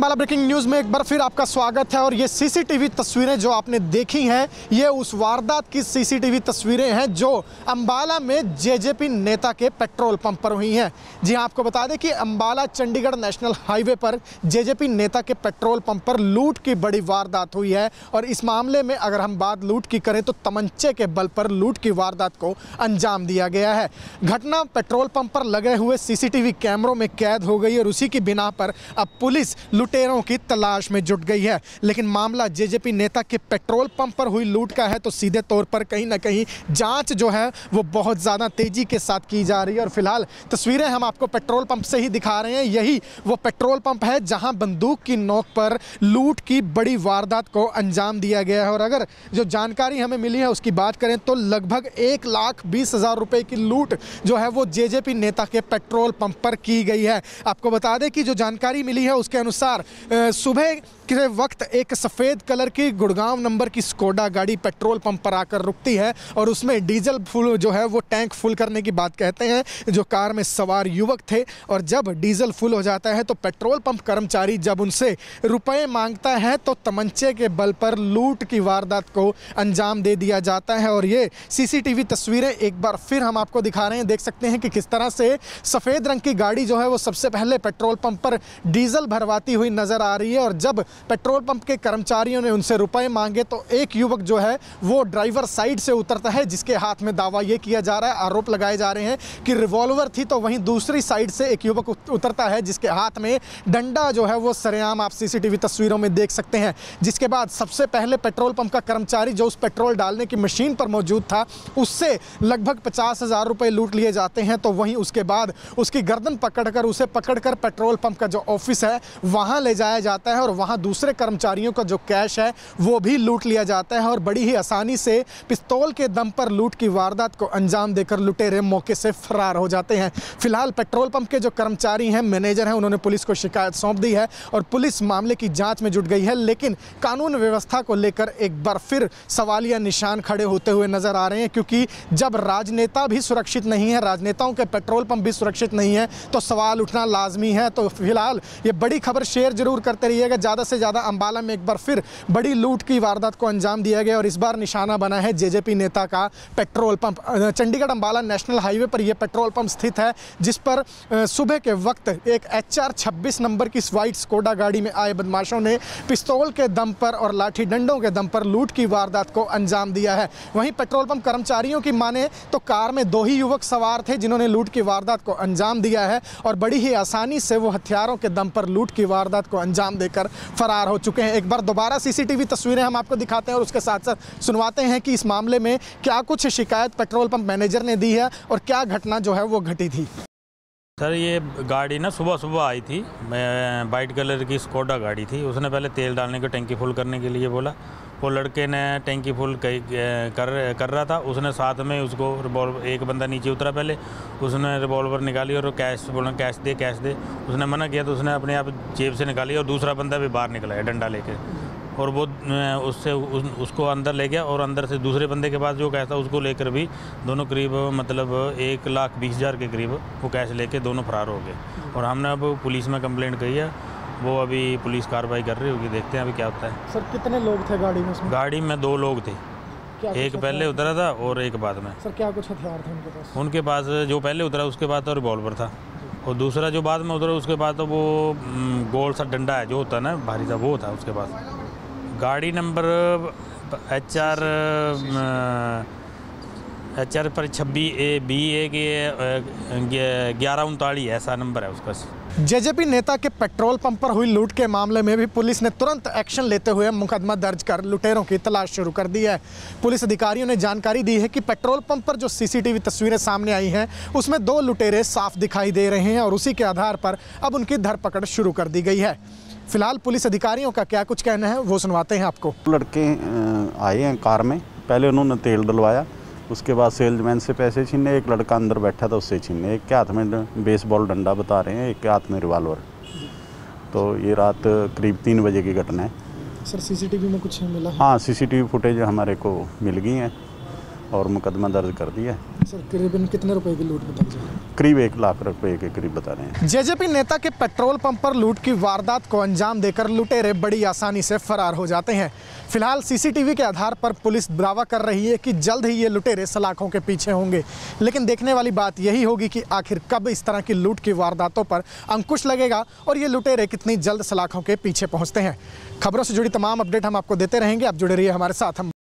Ambala breaking news में एक बार फिर आपका स्वागत है। और ये सीसीटीवी तस्वीरें जो आपने देखी हैं, ये उस वारदात की सीसीटीवी तस्वीरें हैं जो अम्बाला में जेजेपी नेता के पेट्रोल पंप पर हुई हैं। जी हाँ, आपको बता दें कि अम्बाला चंडीगढ़ नेशनल हाईवे पर जेजेपी नेता के पेट्रोल पंप पर लूट की बड़ी वारदात हुई है। और इस मामले में अगर हम बात लूट की करें तो तमंचे के बल पर लूट की वारदात को अंजाम दिया गया है। घटना पेट्रोल पंप पर लगे हुए सीसीटीवी कैमरों में कैद हो गई और उसी की बिना पर अब पुलिस लुटेरों की तलाश में जुट गई है। लेकिन मामला जेजेपी नेता के पेट्रोल पंप पर हुई लूट का है तो सीधे तौर पर कहीं ना कहीं जांच जो है वो बहुत ज़्यादा तेज़ी के साथ की जा रही है। और फिलहाल तस्वीरें हम आपको पेट्रोल पंप से ही दिखा रहे हैं। यही वो पेट्रोल पंप है जहां बंदूक की नोक पर लूट की बड़ी वारदात को अंजाम दिया गया है। और अगर जो जानकारी हमें मिली है उसकी बात करें तो लगभग 1,20,000 रुपये की लूट जो है वो जेजेपी नेता के पेट्रोल पंप पर की गई है। आपको बता दें कि जो जानकारी मिली है उसके अनुसार सुबह के वक्त एक सफ़ेद कलर की गुड़गांव नंबर की स्कोडा गाड़ी पेट्रोल पंप पर आकर रुकती है और उसमें डीजल फुल जो है वो टैंक फुल करने की बात कहते हैं जो कार में सवार युवक थे। और जब डीजल फुल हो जाता है तो पेट्रोल पंप कर्मचारी जब उनसे रुपए मांगता है तो तमंचे के बल पर लूट की वारदात को अंजाम दे दिया जाता है। और ये सीसीटीवी तस्वीरें एक बार फिर हम आपको दिखा रहे हैं। देख सकते हैं कि किस तरह से सफ़ेद रंग की गाड़ी जो है वो सबसे पहले पेट्रोल पंप पर डीजल भरवाती हुई नज़र आ रही है। और जब पेट्रोल पंप के कर्मचारियों ने उनसे रुपए मांगे तो एक युवक जो है वो ड्राइवर साइड से उतरता है जिसके हाथ में दावा ये किया जा रहा है, आरोप लगाए जा रहे हैं कि रिवॉल्वर थी। तो वहीं दूसरी साइड से एक युवक उतरता है जिसके हाथ में डंडा जो है वो सरेआम आप सीसीटीवी तस्वीरों में देख सकते हैं। जिसके बाद सबसे पहले पेट्रोल पंप का कर्मचारी जो उस पेट्रोल डालने की मशीन पर मौजूद था उससे लगभग 50,000 रुपये लूट लिए जाते हैं। तो वहीं उसके बाद उसकी गर्दन पकड़कर पेट्रोल पंप का जो ऑफिस है वहाँ ले जाया जाता है और वहाँ दूसरे कर्मचारियों का जो कैश है वो भी लूट लिया जाता है। और बड़ी ही आसानी से पिस्तौल के दम पर लूट की वारदात को अंजाम देकर लुटेरे मौके से फरार हो जाते हैं। फिलहाल पेट्रोल पंप के जो कर्मचारी हैं, मैनेजर हैं, उन्होंने पुलिस को शिकायत सौंप दी है और पुलिस मामले की जांच में जुट गई है। लेकिन कानून व्यवस्था को लेकर एक बार फिर सवालिया निशान खड़े होते हुए नजर आ रहे हैं क्योंकि जब राजनेता भी सुरक्षित नहीं है, राजनेताओं के पेट्रोल पंप भी सुरक्षित नहीं है तो सवाल उठना लाजमी है। तो फिलहाल ये बड़ी खबर शेयर जरूर करते रहिएगा। ज़्यादा से ज़्यादा अम्बाला में एक बार फिर बड़ी लूट की वारदात को अंजाम दिया गया और इस बार निशाना बना है जेजेपी नेता का petrol pump. Chandigarh Ambala national highway पर यह पेट्रोल पंप स्थित है जिस पर सुबह के वक्त एक HR 26 नंबर की वाइट स्कोडा गाड़ी में आए बदमाशों ने पिस्तौल के दम पर और लाठी डंडों के दम पर लूट की वारदात को अंजाम दिया है। वहीं पेट्रोल पंप कर्मचारियों की माने तो कार में 2 ही युवक सवार थे जिन्होंने लूट की वारदात को अंजाम दिया है और बड़ी ही आसानी से वो हथियारों के दम पर लूट की वारदात को अंजाम देकर फरार हो चुके हैं। एक बार दोबारा सीसीटीवी तस्वीरें हम आपको दिखाते हैं और उसके साथ साथ सुनवाते हैं कि इस मामले में क्या कुछ शिकायत पेट्रोल पंप मैनेजर ने दी है और क्या घटना जो है वो घटी थी। सर, ये गाड़ी ना सुबह आई थी, मैं वाइट कलर की स्कोडा गाड़ी थी। उसने पहले तेल डालने को टंकी फुल करने के लिए बोला। वो लड़के ने टंकी फुल कर रहा था। उसने साथ में उसको रिवॉल्वर, एक बंदा नीचे उतरा, पहले उसने रिवॉल्वर निकाली और कैश बोला कैश दे। उसने मना किया तो उसने अपने आप जेब से निकाली और दूसरा बंदा भी बाहर निकला है डंडा लेके और वो उसको अंदर ले गया और अंदर से दूसरे बंदे के पास जो कैश था उसको लेकर भी दोनों करीब मतलब 1,20,000 के करीब वो कैश लेके दोनों फरार हो गए। और हमने अब पुलिस में कंप्लेंट की है, वो अभी पुलिस कार्रवाई कर रही होगी, देखते हैं अभी क्या होता है। सर, कितने लोग थे गाड़ी में? गाड़ी में 2 लोग थे, एक पहले उतरा था और एक बाद में। सर, क्या कुछ हथियार थे उनके पास? उनके पास जो पहले उतरा उसके बाद तो रिवॉल्वर था और दूसरा जो बाद में उतरा उसके बाद तो वो गोल सा डंडा है जो होता है ना भारी सा, वो था उसके पास। गाड़ी नंबर HR पर 26BA के 1139 ऐसा नंबर है उसका। जेजेपी नेता के पेट्रोल पंप पर हुई लूट के मामले में भी पुलिस ने तुरंत एक्शन लेते हुए मुकदमा दर्ज कर लुटेरों की तलाश शुरू कर दी है। पुलिस अधिकारियों ने जानकारी दी है कि पेट्रोल पंप पर जो सीसीटीवी तस्वीरें सामने आई हैं उसमें 2 लुटेरे साफ दिखाई दे रहे हैं और उसी के आधार पर अब उनकी धरपकड़ शुरू कर दी गई है। फिलहाल पुलिस अधिकारियों का क्या कुछ कहना है वो सुनवाते हैं आपको। लड़के आए हैं कार में, पहले उन्होंने तेल डलवाया, उसके बाद सेल्समैन से पैसे छीने, एक लड़का अंदर बैठा था उससे छीने, एक के हाथ में बेसबॉल डंडा बता रहे हैं, एक के हाथ में रिवॉल्वर। तो ये रात करीब 3 बजे की घटना है। सर, सीसीटीवी में कुछ मिला? हाँ, सीसीटीवी फुटेज हमारे को मिल गई है और मुकदमा दर्ज कर दिया है। सर करीबन कितने रुपए की लूट बताई जा रही है? करीब 1 लाख रुपए के करीब बता रहे हैं। जेजेपी नेता के पेट्रोल पंप पर लूट की वारदात को अंजाम देकर लुटेरे बड़ी आसानी से फरार हो जाते हैं। फिलहाल सीसीटीवी के आधार पर पुलिस दावा कर रही है कि जल्द ही ये लुटेरे सलाखों के पीछे होंगे, लेकिन देखने वाली बात यही होगी कि आखिर कब इस तरह की लूट की वारदातों पर अंकुश लगेगा और ये लुटेरे कितनी जल्द सलाखों के पीछे पहुंचते हैं। खबरों से जुड़ी तमाम अपडेट हम आपको देते रहेंगे, आप जुड़े रहिए हमारे साथ। हम